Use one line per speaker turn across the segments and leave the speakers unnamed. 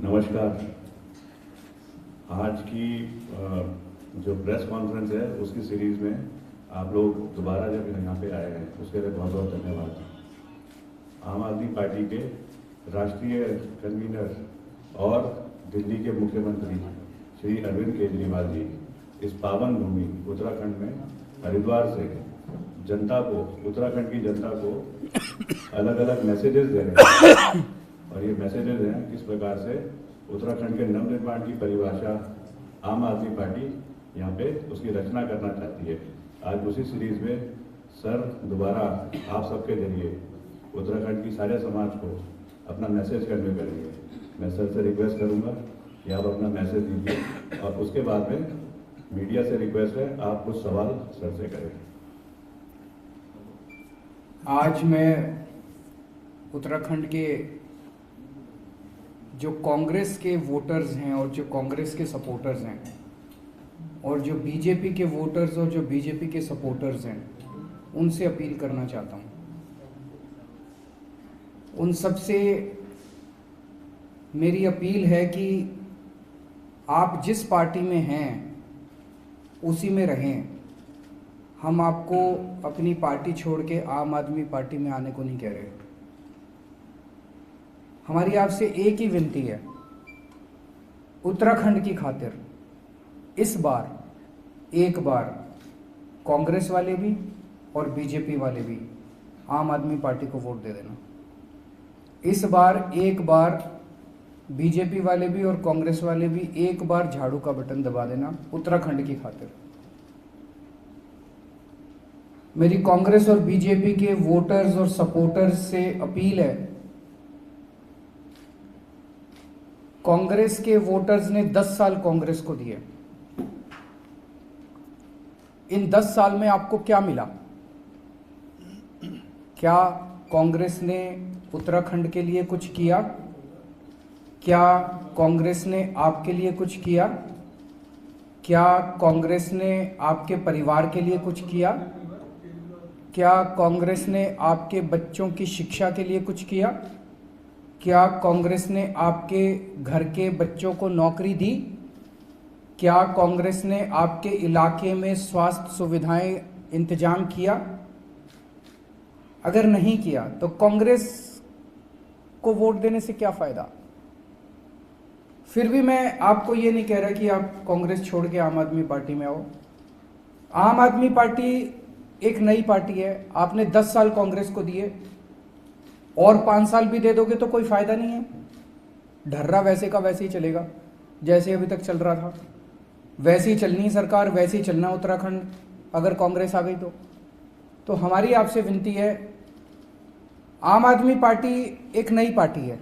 नमस्कार। आज की जो प्रेस कॉन्फ्रेंस है उसकी सीरीज़ में आप लोग दोबारा जब यहाँ पे आए हैं उसके लिए बहुत बहुत धन्यवाद। आम आदमी पार्टी के राष्ट्रीय कन्वीनर और दिल्ली के मुख्यमंत्री श्री अरविंद केजरीवाल जी इस पावन भूमि उत्तराखंड में हरिद्वार से जनता को, उत्तराखंड की जनता को अलग अलग मैसेजेस दे रहे हैं और ये मैसेजेस हैं किस प्रकार से उत्तराखंड के नवनिर्माण की परिभाषा आम आदमी पार्टी यहाँ पे उसकी रचना करना चाहती है। आज उसी सीरीज में सर दोबारा आप सबके जरिए उत्तराखंड की सारे समाज को अपना मैसेज कन्वे करेंगे। मैं सर से रिक्वेस्ट करूँगा कि आप अपना मैसेज दीजिए और उसके बाद में मीडिया से रिक्वेस्ट है आप कुछ सवाल सर से करें।
आज मैं उत्तराखंड के जो कांग्रेस के वोटर्स हैं और जो कांग्रेस के सपोर्टर्स हैं और जो बीजेपी के वोटर्स और जो बीजेपी के सपोर्टर्स हैं उनसे अपील करना चाहता हूं। उन सब से मेरी अपील है कि आप जिस पार्टी में हैं उसी में रहें। हम आपको अपनी पार्टी छोड़ के आम आदमी पार्टी में आने को नहीं कह रहे। हमारी आपसे एक ही विनती है, उत्तराखंड की खातिर इस बार एक बार कांग्रेस वाले भी और बीजेपी वाले भी आम आदमी पार्टी को वोट दे देना। इस बार एक बार बीजेपी वाले भी और कांग्रेस वाले भी एक बार झाड़ू का बटन दबा देना उत्तराखंड की खातिर। मेरी कांग्रेस और बीजेपी के वोटर्स और सपोर्टर्स से अपील है, कांग्रेस के वोटर्स ने 10 साल कांग्रेस को दिए। इन 10 साल में आपको क्या मिला? क्या कांग्रेस ने उत्तराखंड के लिए कुछ किया? क्या कांग्रेस ने आपके लिए कुछ किया? क्या कांग्रेस ने आपके परिवार के लिए कुछ किया? क्या कांग्रेस ने आपके बच्चों की शिक्षा के लिए कुछ किया? क्या कांग्रेस ने आपके घर के बच्चों को नौकरी दी? क्या कांग्रेस ने आपके इलाके में स्वास्थ्य सुविधाएं इंतजाम किया? अगर नहीं किया तो कांग्रेस को वोट देने से क्या फायदा? फिर भी मैं आपको ये नहीं कह रहा कि आप कांग्रेस छोड़ के आम आदमी पार्टी में आओ। आम आदमी पार्टी एक नई पार्टी है। आपने 10 साल कांग्रेस को दिए और 5 साल भी दे दोगे तो कोई फायदा नहीं है। ढर्रा वैसे का वैसे ही चलेगा जैसे अभी तक चल रहा था। वैसे ही चलनी है सरकार, वैसे ही चलना उत्तराखंड अगर कांग्रेस आ गई तो हमारी आपसे विनती है, आम आदमी पार्टी एक नई पार्टी है,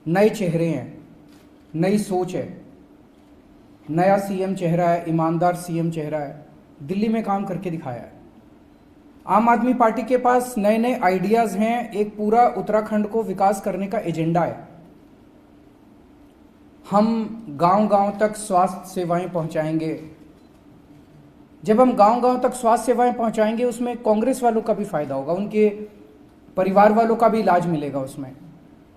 नए चेहरे हैं, नई सोच है, नया सीएम चेहरा है, ईमानदार सीएम चेहरा है, दिल्ली में काम करके दिखाया है। आम आदमी पार्टी के पास नए नए आइडियाज हैं। एक पूरा उत्तराखंड को विकास करने का एजेंडा है। हम गांव-गांव तक स्वास्थ्य सेवाएं पहुंचाएंगे। जब हम गांव-गांव तक स्वास्थ्य सेवाएं पहुंचाएंगे उसमें कांग्रेस वालों का भी फायदा होगा, उनके परिवार वालों का भी इलाज मिलेगा उसमें।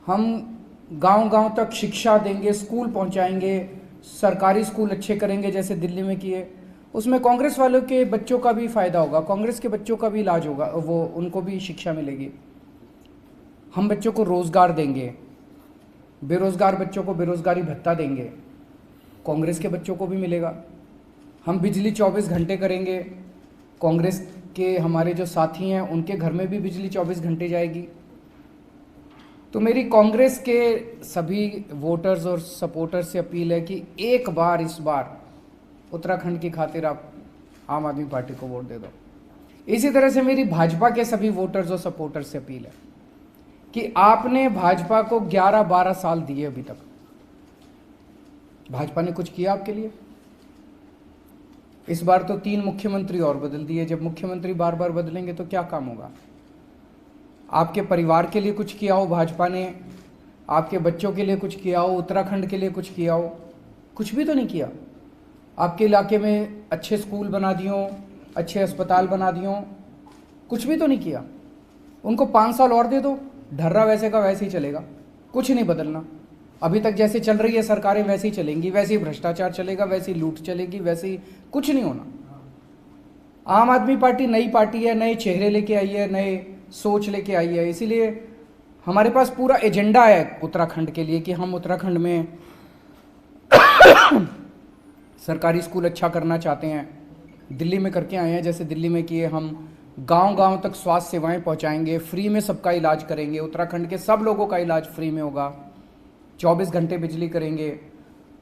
हम गांव-गांव तक शिक्षा देंगे, स्कूल पहुंचाएंगे, सरकारी स्कूल अच्छे करेंगे जैसे दिल्ली में किए, उसमें कांग्रेस वालों के बच्चों का भी फायदा होगा, कांग्रेस के बच्चों का भी इलाज होगा, वो उनको भी शिक्षा मिलेगी। हम बच्चों को रोजगार देंगे, बेरोजगार बच्चों को बेरोजगारी भत्ता देंगे, कांग्रेस के बच्चों को भी मिलेगा। हम बिजली 24 घंटे करेंगे, कांग्रेस के हमारे जो साथी हैं उनके घर में भी बिजली 24 घंटे जाएगी। तो मेरी कांग्रेस के सभी वोटर्स और सपोर्टर्स से अपील है कि एक बार इस बार उत्तराखंड की खातिर आप आम आदमी पार्टी को वोट दे दो। इसी तरह से मेरी भाजपा के सभी वोटर्स और सपोर्टर्स से अपील है कि आपने भाजपा को 11-12 साल दिए, अभी तक भाजपा ने कुछ किया आपके लिए? इस बार तो 3 मुख्यमंत्री और बदल दिए। जब मुख्यमंत्री बार बार बदलेंगे तो क्या काम होगा? आपके परिवार के लिए कुछ किया हो भाजपा ने? आपके बच्चों के लिए कुछ किया हो? उत्तराखंड के लिए कुछ किया हो? कुछ भी तो नहीं किया। आपके इलाके में अच्छे स्कूल बना दियो, अच्छे अस्पताल बना दियो, कुछ भी तो नहीं किया। उनको 5 साल और दे दो, ढर्रा वैसे का वैसे ही चलेगा, कुछ नहीं बदलना। अभी तक जैसे चल रही है सरकारें वैसे ही चलेंगी, वैसे ही भ्रष्टाचार चलेगा, वैसे ही लूट चलेगी, वैसे ही कुछ नहीं होना। आम आदमी पार्टी नई पार्टी है, नए चेहरे लेके आई है, नए सोच लेके आई है, इसीलिए हमारे पास पूरा एजेंडा है उत्तराखंड के लिए कि हम उत्तराखंड में सरकारी स्कूल अच्छा करना चाहते हैं। दिल्ली में करके आए हैं, जैसे दिल्ली में किए, हम गांव-गांव तक स्वास्थ्य सेवाएं पहुंचाएंगे, फ्री में सबका इलाज करेंगे, उत्तराखंड के सब लोगों का इलाज फ्री में होगा, 24 घंटे बिजली करेंगे।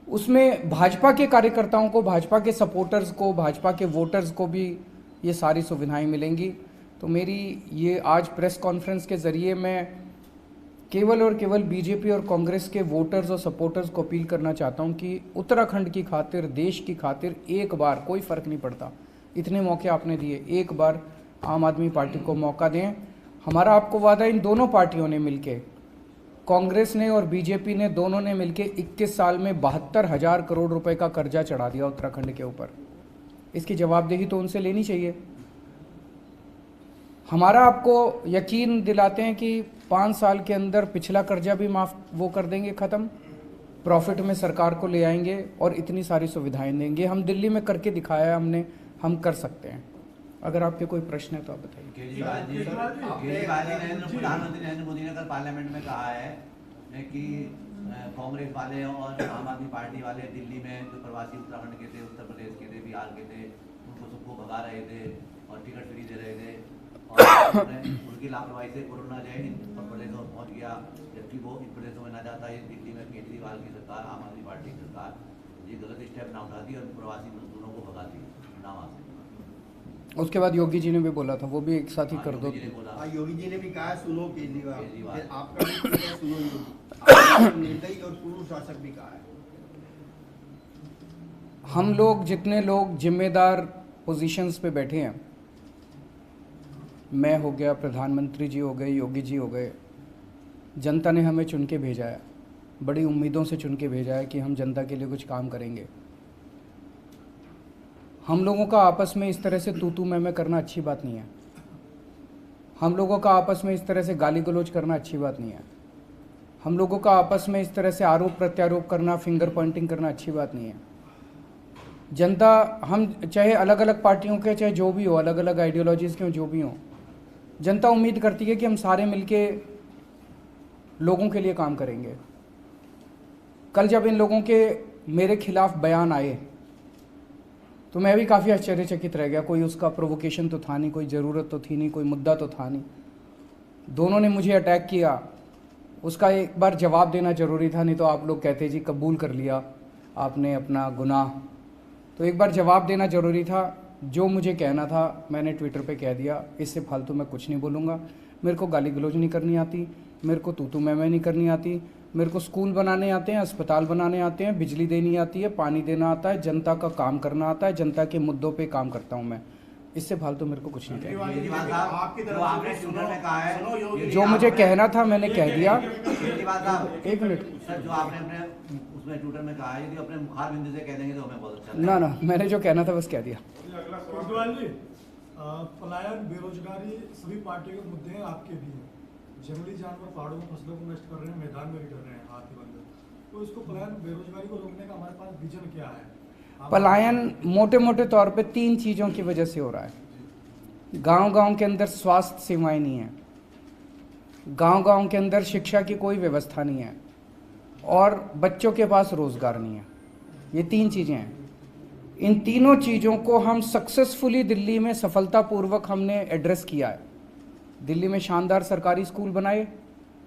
उसमें भाजपा के कार्यकर्ताओं को, भाजपा के सपोर्टर्स को, भाजपा के वोटर्स को भी ये सारी सुविधाएं मिलेंगी। तो मेरी ये आज प्रेस कॉन्फ्रेंस के ज़रिए मैं केवल और केवल बीजेपी और कांग्रेस के वोटर्स और सपोर्टर्स को अपील करना चाहता हूं कि उत्तराखंड की खातिर, देश की खातिर एक बार, कोई फ़र्क नहीं पड़ता, इतने मौके आपने दिए, एक बार आम आदमी पार्टी को मौका दें। हमारा आपको वादा, इन दोनों पार्टियों ने मिलके, कांग्रेस ने और बीजेपी ने, दोनों ने मिलके 21 साल में 72,000 करोड़ रुपए का कर्जा चढ़ा दिया उत्तराखंड के ऊपर। इसकी जवाबदेही तो उनसे लेनी चाहिए। हमारा आपको यकीन दिलाते हैं कि 5 साल के अंदर पिछला कर्जा भी माफ़ वो कर देंगे, ख़त्म, प्रॉफिट में सरकार को ले आएंगे और इतनी सारी सुविधाएं देंगे। हम दिल्ली में करके दिखाया हमने, हम कर सकते हैं। अगर आपके कोई प्रश्न है तो आप बताइए।
केजरीवाल जी प्रधानमंत्री नरेंद्र मोदी ने कल पार्लियामेंट में कहा है कि कांग्रेस वाले और आम आदमी पार्टी वाले दिल्ली में जो प्रवासी उत्तराखंड के थे, उत्तर प्रदेश के थे, बिहार के थे, उनको सबको भगा रहे थे और टिकट फ्री दे रहे थे और उनकी लापरवाही से कोरोना जो है इन प्रदेशों में पहुँच गया, जबकि वो इन प्रदेशों में न जाता। ये दिल्ली में केजरीवाल की सरकार, आम आदमी पार्टी की सरकार ये गलत स्टेप ना उठाती और प्रवासी मजदूरों को भगाती ना वहाँ से।
उसके बाद योगी जी ने भी बोला था, वो भी एक साथ ही कर दो।
योगी जी ने भी कहा सुनो केजरीवाल, आपका भी सुनो योगी, निर्दयी और पूर्व शासक भी कहा है।
हम लोग, जितने लोग जिम्मेदार पोजीशंस पे बैठे हैं, मैं हो गया, प्रधानमंत्री जी हो गए, योगी जी हो गए, जनता ने हमें चुन के भेजा है, बड़ी उम्मीदों से चुन के भेजा है कि हम जनता के लिए कुछ काम करेंगे। हम लोगों का आपस में इस तरह से तू मैं करना अच्छी बात नहीं है। हम लोगों का आपस में इस तरह से गाली गलौज करना अच्छी बात नहीं है। हम लोगों का आपस में इस तरह से आरोप प्रत्यारोप करना, फिंगर पॉइंटिंग करना अच्छी बात नहीं है। जनता, हम चाहे अलग अलग पार्टियों के, चाहे जो भी हो, अलग अलग आइडियोलॉजीज़ के हो, जो भी हो, जनता उम्मीद करती है कि हम सारे मिलके लोगों के लिए काम करेंगे। कल जब इन लोगों के मेरे खिलाफ बयान आए तो मैं भी काफ़ी आश्चर्यचकित रह गया। कोई उसका प्रोवोकेशन तो था नहीं, कोई ज़रूरत तो थी नहीं, कोई मुद्दा तो था नहीं। दोनों ने मुझे अटैक किया, उसका एक बार जवाब देना ज़रूरी था, नहीं तो आप लोग कहते जी कबूल कर लिया आपने अपना गुनाह। तो एक बार जवाब देना ज़रूरी था। जो मुझे कहना था मैंने ट्विटर पे कह दिया, इससे फालतू मैं कुछ नहीं बोलूँगा। मेरे को गाली गलौज नहीं करनी आती, मेरे को तू मैं नहीं करनी आती, मेरे को स्कूल बनाने आते हैं, अस्पताल बनाने आते हैं, बिजली देनी आती है, पानी देना आता है, जनता का काम करना आता है, जनता के मुद्दों पे काम करता हूँ मैं। इससे फालतू मेरे को कुछ नहीं कहना। जो मुझे कहना था मैंने कह दिया। एक मिनट,
जो आपने अपने उसमें ट्विटर में कहा है, यदि अपने मुखार बिंदु से कह देंगे तो हमें बहुत अच्छा।
ना, मैंने जो कहना था बस कह दिया।
पलायन, बेरोजगारी सभी पार्टियों के मुद्दे हैं, आपके भी हैं। जंगली जानवर पहाड़ों में फसलों को नष्ट कर रहे हैं, मैदान में भी कर रहे हैं, हाथी बंदर। तो इसको पलायन, बेरोजगारी को रोकने का हमारे पास विजन क्या है?
पलायन मोटे मोटे तौर पे 3 चीज़ों की वजह से हो रहा है। गांव-गांव के अंदर स्वास्थ्य सेवाएं नहीं है, गांव-गांव के अंदर शिक्षा की कोई व्यवस्था नहीं है, और बच्चों के पास रोजगार नहीं है। ये 3 चीज़ें हैं। इन तीनों चीज़ों को हम सक्सेसफुली दिल्ली में सफलतापूर्वक हमने एड्रेस किया है। दिल्ली में शानदार सरकारी स्कूल बनाए,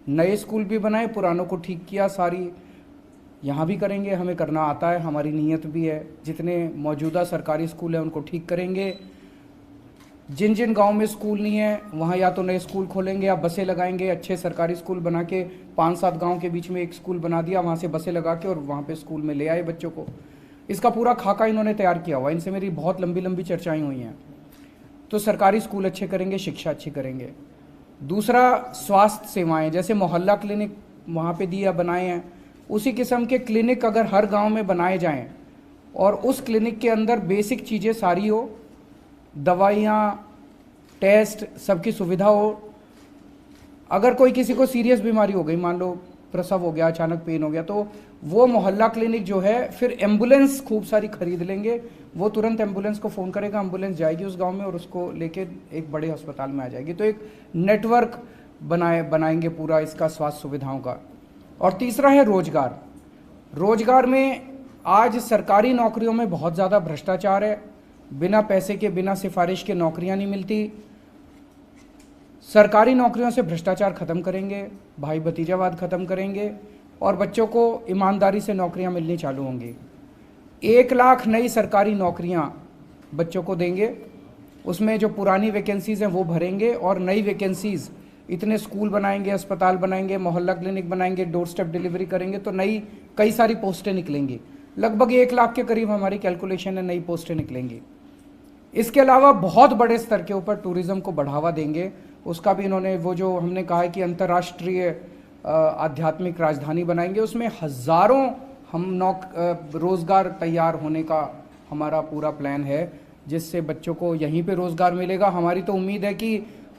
नए स्कूल भी बनाए, पुरानों को ठीक किया। सारी यहाँ भी करेंगे, हमें करना आता है, हमारी नीयत भी है। जितने मौजूदा सरकारी स्कूल हैं उनको ठीक करेंगे। जिन जिन गांव में स्कूल नहीं है वहाँ या तो नए स्कूल खोलेंगे या बसें लगाएंगे। अच्छे सरकारी स्कूल बना के 5-7 गाँव के बीच में एक स्कूल बना दिया, वहाँ से बसें लगा के और वहाँ पे स्कूल में ले आए बच्चों को। इसका पूरा खाका इन्होंने तैयार किया हुआ है। इनसे मेरी बहुत लंबी लंबी चर्चाएँ हुई हैं। तो सरकारी स्कूल अच्छे करेंगे, शिक्षा अच्छी करेंगे। दूसरा, स्वास्थ्य सेवाएं, जैसे मोहल्ला क्लिनिक वहाँ पे दिया बनाए हैं, उसी किस्म के क्लिनिक अगर हर गांव में बनाए जाएं और उस क्लिनिक के अंदर बेसिक चीज़ें सारी हो, दवाइयाँ, टेस्ट, सबकी सुविधा हो। अगर कोई किसी को सीरियस बीमारी हो गई, मान लो प्रसव हो गया, अचानक पेन हो गया, तो वो मोहल्ला क्लिनिक जो है फिर एम्बुलेंस खूब सारी खरीद लेंगे, वो तुरंत एम्बुलेंस को फ़ोन करेगा, एम्बुलेंस जाएगी उस गांव में और उसको लेके एक बड़े अस्पताल में आ जाएगी। तो एक नेटवर्क बनाएंगे पूरा इसका स्वास्थ्य सुविधाओं का। और तीसरा है रोजगार। रोजगार में आज सरकारी नौकरियों में बहुत ज़्यादा भ्रष्टाचार है, बिना पैसे के, बिना सिफारिश के नौकरियां नहीं मिलती। सरकारी नौकरियों से भ्रष्टाचार खत्म करेंगे, भाई भतीजावाद खत्म करेंगे और बच्चों को ईमानदारी से नौकरियां मिलनी चालू होंगी। 1 लाख नई सरकारी नौकरियां बच्चों को देंगे, उसमें जो पुरानी वैकेंसीज़ हैं वो भरेंगे और नई वैकेंसीज़, इतने स्कूल बनाएंगे, अस्पताल बनाएंगे, मोहल्ला क्लिनिक बनाएंगे, डोर स्टेप डिलीवरी करेंगे तो नई कई सारी पोस्टें निकलेंगी। लगभग 1 लाख के करीब हमारी कैलकुलेशन है, नई पोस्टें निकलेंगी। इसके अलावा बहुत बड़े स्तर के ऊपर टूरिज्म को बढ़ावा देंगे, उसका भी इन्होंने, वो जो हमने कहा है कि अंतर्राष्ट्रीय आध्यात्मिक राजधानी बनाएंगे, उसमें हज़ारों हम रोज़गार तैयार होने का हमारा पूरा प्लान है, जिससे बच्चों को यहीं पे रोज़गार मिलेगा। हमारी तो उम्मीद है कि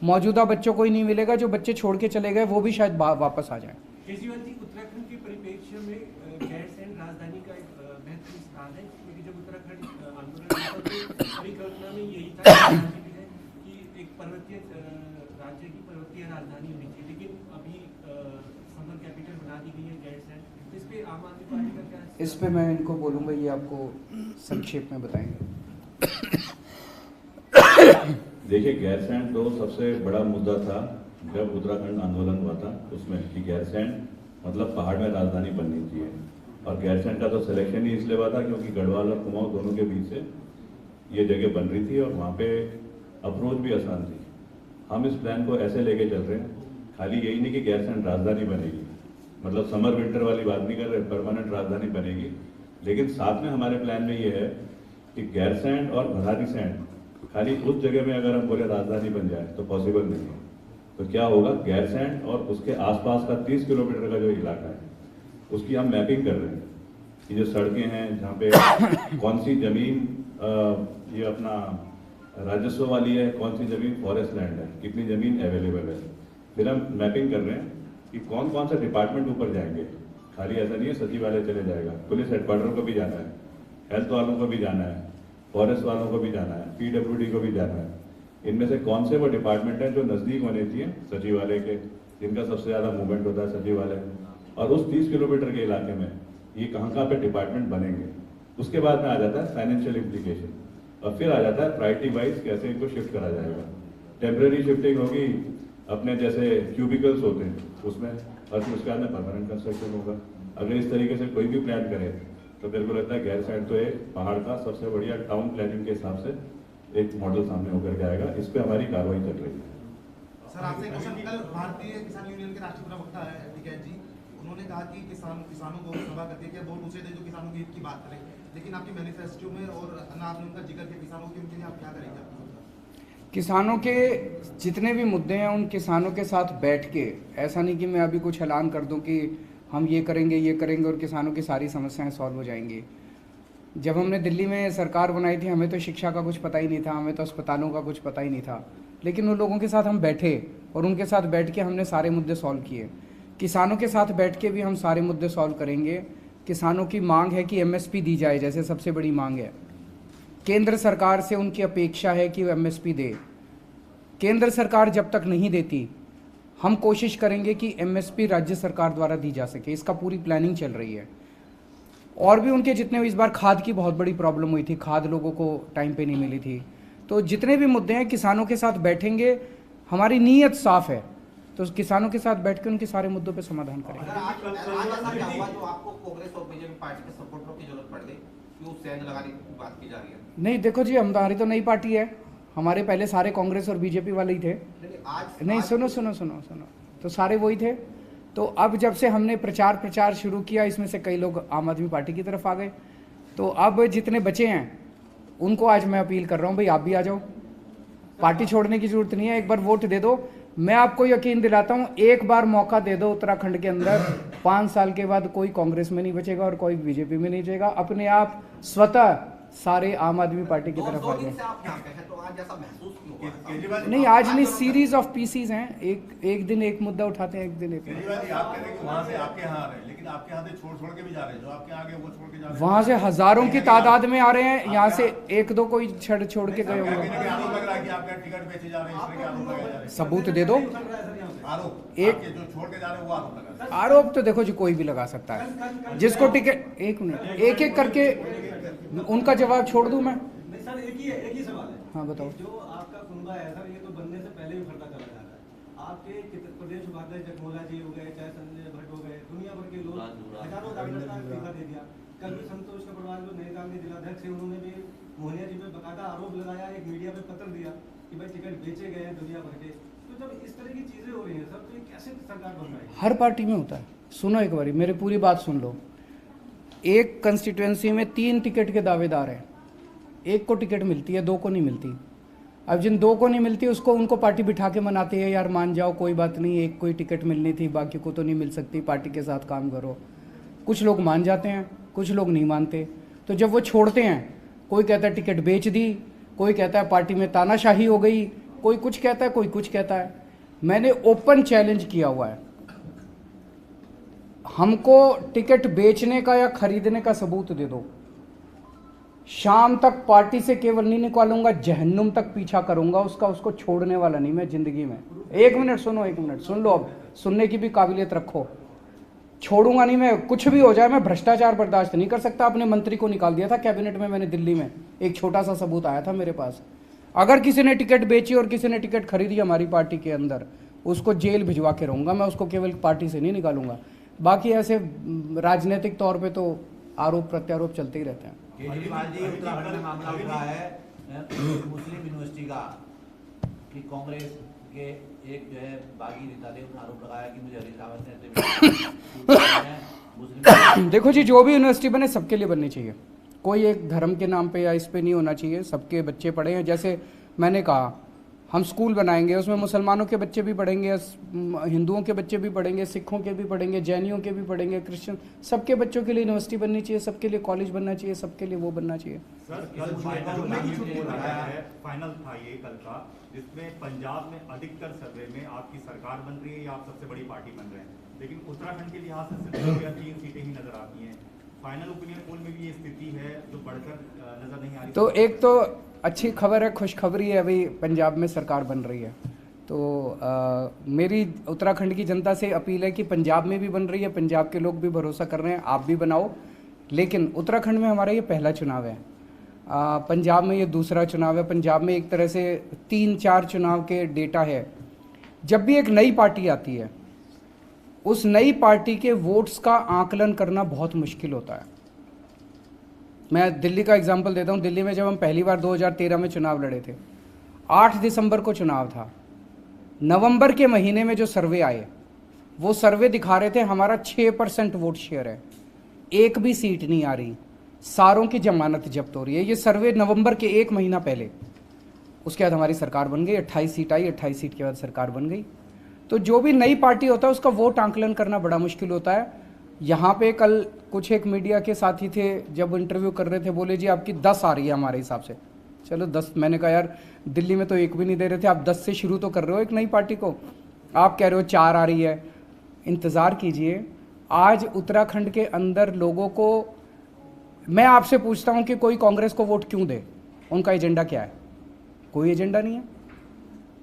मौजूदा बच्चों को ही नहीं मिलेगा, जो बच्चे छोड़ के चले गए वो भी शायद वापस आ जाएं।
केजरीवाल जी, उत्तराखंड के परिप्रेक्ष्य में गैरसैंण राजधानी का एक महत्वपूर्ण स्थान है, क्योंकि जब उत्तराखंड आंदोलन हुआ तो परिकल्पना में यही था कि एक पर्वतीय राज्य की पर्वतीय राजधानी होनी चाहिए, लेकिन अभी समर कैपिटल बना दी गई है गैरसैंण। तो इस पे आम आदमी पार्टी का क्या?
इस पे मैं इनको बोलूँगा, ये आपको संक्षेप में बताएंगे।
देखिए, गैरसैंण तो सबसे बड़ा मुद्दा था जब उत्तराखंड आंदोलन हुआ था उसमें, कि गैरसैंण मतलब पहाड़ में राजधानी बननी चाहिए। और गैरसैंण का तो सिलेक्शन ही इसलिए हुआ था क्योंकि गढ़वाल और कुमाऊं दोनों के बीच से ये जगह बन रही थी और वहाँ पे अप्रोच भी आसान थी। हम इस प्लान को ऐसे लेके चल रहे हैं, खाली यही नहीं कि गैरसैंण राजधानी बनेगी, मतलब समर विंटर वाली बात नहीं कर रहे, परमानेंट राजधानी बनेगी। लेकिन साथ में हमारे प्लान में ये है कि गैरसैंण और भरारीसैंण खाली उस जगह में अगर हम बोले राजधानी बन जाए तो पॉसिबल नहीं है। तो क्या होगा, गैरसैंण और उसके आसपास का 30 किलोमीटर का जो इलाका है उसकी हम मैपिंग कर रहे हैं कि जो सड़कें हैं जहाँ पे कौन सी जमीन ये अपना राजस्व वाली है, कौन सी जमीन फॉरेस्ट लैंड है, कितनी जमीन अवेलेबल है। फिर हम मैपिंग कर रहे हैं कि कौन कौन सा डिपार्टमेंट ऊपर जाएंगे। खाली ऐसा नहीं है सचिवालय चले जाएगा, पुलिस हेडक्वार्टर को भी जाना है, हेल्थ वालों को भी जाना है, फॉरेस्ट वालों को भी जाना है, PWD को भी जाना है। इनमें से कौन से वो डिपार्टमेंट हैं जो नज़दीक होने चाहिए सचिवालय के, जिनका सबसे ज़्यादा मूवमेंट होता है सचिवालय, और उस 30 किलोमीटर के इलाके में ये कहाँ पे डिपार्टमेंट बनेंगे। उसके बाद में आ जाता है फाइनेंशियल इम्प्लीकेशन और फिर आ जाता है प्रायोरिटी वाइज कैसे इनको शिफ्ट करा जाएगा। टेम्परेरी शिफ्टिंग होगी अपने जैसे क्यूबिकल्स होते हैं उसमें, और फिर उसके बाद में परमानेंट कंस्ट्रक्शन होगा। अगर इस तरीके से कोई भी प्लान करे तो मेरे को लगता है गैरसैंण तो एक पहाड़ का सबसे बढ़िया टाउन प्लानिंग के हिसाब से एक मॉडल सामने होकर के आएगा। इस पे हमारी कार्रवाई चल रही है।
सर, आपसे क्वेश्चन, कल भारतीय किसान यूनियन के राष्ट्रीय प्रवक्ता है टिकैत जी, उन्होंने कहा कि किसानों को सभा करके क्या दो दूसरे थे जो किसानों के हित की बात करें, लेकिन आपके मैनिफेस्टो में और ना आपने उनका जिक्र किया किसानों के, उनके लिए आप क्या करेंगे?
किसानों के जितने भी मुद्दे हैं उन किसानों के साथ बैठ के, ऐसा नहीं कि मैं अभी कुछ ऐलान कर दूं कि हम ये करेंगे और किसानों की सारी समस्याएं सॉल्व हो जाएंगी। जब हमने दिल्ली में सरकार बनाई थी हमें तो शिक्षा का कुछ पता ही नहीं था, हमें तो अस्पतालों का कुछ पता ही नहीं था, लेकिन उन लोगों के साथ हम बैठे और उनके साथ बैठ के हमने सारे मुद्दे सॉल्व किए। किसानों के साथ बैठ के भी हम सारे मुद्दे सॉल्व करेंगे। किसानों की मांग है कि MSP दी जाए, जैसे सबसे बड़ी मांग है। केंद्र सरकार से उनकी अपेक्षा है कि वो MSP दे। केंद्र सरकार जब तक नहीं देती हम कोशिश करेंगे कि MSP राज्य सरकार द्वारा दी जा सके, इसका पूरी प्लानिंग चल रही है। और भी उनके जितने, इस बार खाद की बहुत बड़ी प्रॉब्लम हुई थी, खाद लोगों को टाइम पे नहीं मिली थी, तो जितने भी मुद्दे हैं किसानों के साथ बैठेंगे, हमारी नीयत साफ है, तो किसानों के साथ बैठ के उनके सारे मुद्दों पे समाधान करेंगे।
आज ऐसा क्या हुआ जो आपको कांग्रेस और बीजेपी पार्टी के सपोर्टरों की जरूरत पड़ गई, क्यों सैंध लगाने की बात की जा रही है?
नहीं देखो जी, हमारी तो नई पार्टी है, हमारे पहले सारे कांग्रेस और बीजेपी वाले ही थे। नहीं सुनो, तो सारे वही थे। तो अब जब से हमने प्रचार शुरू किया, इसमें से कई लोग आम आदमी पार्टी की तरफ आ गए, तो अब जितने बचे हैं उनको आज मैं अपील कर रहा हूँ, भाई आप भी आ जाओ, पार्टी छोड़ने की जरूरत नहीं है, एक बार वोट दे दो। मैं आपको यकीन दिलाता हूँ, एक बार मौका दे दो उत्तराखंड के अंदर, 5 साल के बाद कोई कांग्रेस में नहीं बचेगा और कोई बीजेपी में नहीं बचेगा। अपने आप स्वतः सारे आम आदमी पार्टी की तरफ आ
दो दिन
गए।
से आप यहाँ पे हैं, तो आज ऐसा महसूस क्यों हुआ?
केजरीवाल
नहीं, आज नहीं, सीरीज ऑफ पीसीज हैं, एक दिन एक मुद्दा उठाते हैं, एक दिन एक।
केजरीवाल जी, आप कह रहे हैं कि वहाँ से आपके यहाँ आ रहे हैं, लेकिन आपके यहाँ से छोड़ के भी जा रहे हैं, जो आपके आगे वो छोड़ के जा रहे हैं।
वहां से हजारों की तादाद में आ रहे हैं, यहाँ से एक दो कोई छोड़ के गए होंगे।
आरोप लग रहा है कि आपका टिकट बेचे जा रहे हैं, इस तरह के आरोप लगाए जा रहे हैं।
सबूत दे दो।
आरोप
एक-
आपके जो छोड़ के जा रहे हैं वो आरोप लगा रहे हैं।
आरोप तो देखो जी कोई भी लगा सकता है, जिसको टिकट, एक मिनट, एक एक करके उनका जवाब छोड़ दूं मैं।
नहीं सर, एक ही सवाल है।
हाँ बताओ।
जो आपका कुनबा है सर, ये तो बनने से पहले भी फटता चला जा रहा है। आपके प्रदेश उपाध्यक्ष जगमोहन जी हो गए, चाहे संजय भट्ट हो गए, दुनिया भर के लोग, हजारों डॉक्टर का इस्तीफा दे दिया। कल भी संतोष अग्रवाल जो नए कानूनी जिलाध्यक्ष है, उन्होंने भी मोहनिया जी पे बकायदा आरोप लगाया, एक मीडिया पे पत्र दिया कि भाई टिकट बेचे गए हैं दुनिया भर के। तो जब इस तरह की चीजें हो रही हैं सर, तो ये कैसे सरकार बन रही है?
हर पार्टी में होता है। सुनो एक बारी, मेरी पूरी बात सुन लो। एक कंस्टिट्यूएंसी में 3 टिकट के दावेदार हैं, एक को टिकट मिलती है, 2 को नहीं मिलती। अब जिन 2 को नहीं मिलती उसको उनको पार्टी बिठा के मनाती है, यार मान जाओ कोई बात नहीं, एक कोई टिकट मिलनी थी, बाकी को तो नहीं मिल सकती, पार्टी के साथ काम करो। कुछ लोग मान जाते हैं, कुछ लोग नहीं मानते। तो जब वो छोड़ते हैं, कोई कहता है टिकट बेच दी, कोई कहता है पार्टी में तानाशाही हो गई, कोई कुछ कहता है, कोई कुछ कहता है। मैंने ओपन चैलेंज किया हुआ है, हमको टिकट बेचने का या खरीदने का सबूत दे दो, शाम तक पार्टी से केवल नहीं निकालूंगा, जहन्नुम तक पीछा करूंगा उसका, उसको छोड़ने वाला नहीं मैं जिंदगी में। एक मिनट सुनो, एक मिनट सुन लो, अब सुनने की भी काबिलियत रखो। छोड़ूंगा नहीं मैं, कुछ भी हो जाए। मैं भ्रष्टाचार बर्दाश्त नहीं कर सकता। अपने मंत्री को निकाल दिया था कैबिनेट में मैंने दिल्ली में, एक छोटा सा सबूत आया था मेरे पास। अगर किसी ने टिकट बेची और किसी ने टिकट खरीदी हमारी पार्टी के अंदर, उसको जेल भिजवा के रहूंगा मैं, उसको केवल पार्टी से नहीं निकालूंगा। बाकी ऐसे राजनीतिक तौर पे तो आरोप प्रत्यारोप चलते ही रहते हैं।
केजरीवाल जी, उत्तराखंड में मामला उठा है मुस्लिम यूनिवर्सिटी का कि कांग्रेस के एक जो है बागी नेता ने आरोप लगाया कि मुझे हरीश रावत ने मुस्लिम।
देखो जी, जो भी यूनिवर्सिटी बने सबके लिए बननी चाहिए, कोई एक धर्म के नाम पे या इस पे नहीं होना चाहिए। सबके बच्चे पढ़े हैं, जैसे मैंने कहा हम स्कूल बनाएंगे, उसमें मुसलमानों के बच्चे भी पढ़ेंगे, हिंदुओं के बच्चे भी पढ़ेंगे, सिखों के भी पढ़ेंगे, जैनियों के भी पढ़ेंगे, क्रिश्चियन, सबके बच्चों के लिए यूनिवर्सिटी बननी चाहिए, सबके लिए कॉलेज बनना चाहिए, सबके लिए वो बनना चाहिए।
सर कल फाइनल था ये कल का, जिसमें पंजाब में अधिकतर सर्वे में आपकी सरकार बन रही है या आप सबसे बड़ी पार्टी बन रहे हैं, लेकिन उत्तराखंड के लिहाज से सिर्फ 2 या 3 सीटें ही नजर आती हैं। फाइनल ओपिनियन पोल में भी ये स्थिति है जो बढ़कर नजर नहीं आ रही।
तो एक तो अच्छी खबर है, खुशखबरी है, अभी पंजाब में सरकार बन रही है। तो मेरी उत्तराखंड की जनता से अपील है कि पंजाब में भी बन रही है, पंजाब के लोग भी भरोसा कर रहे हैं, आप भी बनाओ। लेकिन उत्तराखंड में हमारा ये पहला चुनाव है, पंजाब में ये दूसरा चुनाव है। पंजाब में एक तरह से 3-4 चुनाव के डेटा है। जब भी एक नई पार्टी आती है, उस नई पार्टी के वोट्स का आकलन करना बहुत मुश्किल होता है। मैं दिल्ली का एग्जांपल देता हूँ। दिल्ली में जब हम पहली बार 2013 में चुनाव लड़े थे, 8 दिसंबर को चुनाव था। नवंबर के महीने में जो सर्वे आए, वो सर्वे दिखा रहे थे हमारा 6% वोट शेयर है, एक भी सीट नहीं आ रही, सारों की जमानत जब्त हो रही है। ये सर्वे नवंबर के 1 महीना पहले। उसके बाद हमारी सरकार बन गई, 28 सीट आई, 28 सीट के बाद सरकार बन गई। तो जो भी नई पार्टी होता है उसका वोट आंकलन करना बड़ा मुश्किल होता है। यहाँ पे कल कुछ एक मीडिया के साथी थे, जब इंटरव्यू कर रहे थे, बोले जी आपकी 10 आ रही है हमारे हिसाब से। चलो 10, मैंने कहा यार दिल्ली में तो एक भी नहीं दे रहे थे, आप 10 से शुरू तो कर रहे हो एक नई पार्टी को, आप कह रहे हो 4 आ रही है। इंतज़ार कीजिए, आज उत्तराखंड के अंदर लोगों को, मैं आपसे पूछता हूँ कि कोई कांग्रेस को वोट क्यों दे, उनका एजेंडा क्या है? कोई एजेंडा नहीं है।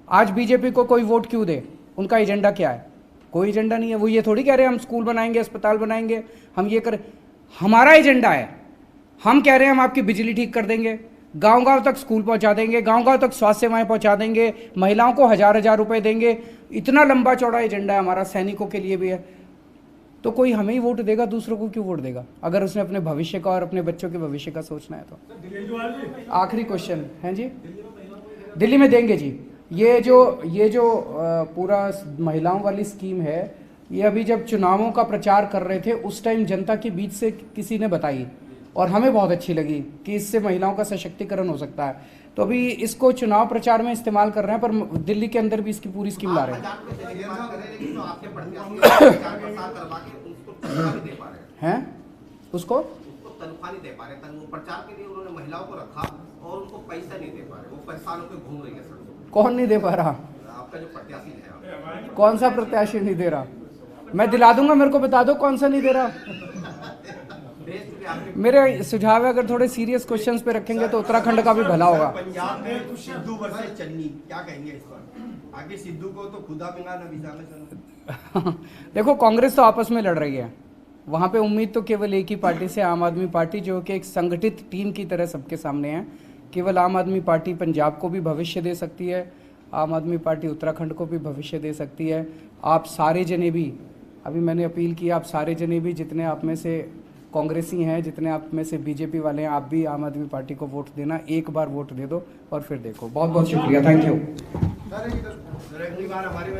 आज बीजेपी को कोई वोट क्यों दे, उनका एजेंडा क्या है? कोई एजेंडा नहीं है। वो ये थोड़ी कह रहे हैं हम स्कूल बनाएंगे, अस्पताल बनाएंगे, हम ये करें। हमारा एजेंडा है, हम कह रहे हैं हम आपकी बिजली ठीक कर देंगे, गांव-गांव तक स्कूल पहुंचा देंगे, गांव-गांव तक स्वास्थ्य सेवाएं पहुंचा देंगे, महिलाओं को 1000-1000 रुपए देंगे। इतना लंबा चौड़ा एजेंडा है हमारा, सैनिकों के लिए भी है। तो कोई हमें ही वोट देगा, दूसरों को क्यों वोट देगा, अगर उसने अपने भविष्य का और अपने बच्चों के भविष्य का सोचना है तो। आखिरी क्वेश्चन है जी, दिल्ली में देंगे जी। ये जो पूरा महिलाओं वाली स्कीम है, ये अभी जब चुनावों का प्रचार कर रहे थे उस टाइम जनता के बीच से किसी ने बताई और हमें बहुत अच्छी लगी कि इससे महिलाओं का सशक्तिकरण हो सकता है। तो अभी इसको चुनाव प्रचार में इस्तेमाल कर रहे हैं, पर दिल्ली के अंदर भी इसकी पूरी स्कीम ला रहे हैं। उसको
तनख्वाह नहीं दे पा रहे। वो प्रचार के लिए उन्होंने महिलाओं को रखा और उनको पैसा नहीं दे पा रहे, वो परेशान होकर घूम रही है सड़कों पर।
कौन नहीं दे पा रहा?
आपका जो प्रत्याशी है,
कौन सा प्रत्याशी नहीं दे रहा? मैं दिला दूंगा, मेरे को बता दो कौन सा नहीं दे रहा। मेरे सुझाव है, अगर थोड़े सीरियस क्वेश्चंस पे रखेंगे तो उत्तराखंड का भी भला होगा।
पंजाब में सिद्धू वर्सेस चन्नी, क्या कहेंगे इस पर? आगे सिद्धू को तो खुदा मिला ना विजा में।
देखो, कांग्रेस तो आपस में लड़ रही है, वहां पे उम्मीद तो केवल एक ही पार्टी से, आम आदमी पार्टी, जो कि एक संगठित टीम की तरह सबके सामने है। केवल आम आदमी पार्टी पंजाब को भी भविष्य दे सकती है, आम आदमी पार्टी उत्तराखंड को भी भविष्य दे सकती है। आप सारे जने भी, अभी मैंने अपील की, आप सारे जने भी, जितने आप में से कांग्रेसी हैं, जितने आप में से बीजेपी वाले हैं, आप भी आम आदमी पार्टी को वोट देना। एक बार वोट दे दो और फिर देखो। बहुत बहुत शुक्रिया, थैंक यू।
सर अगली बार हमारे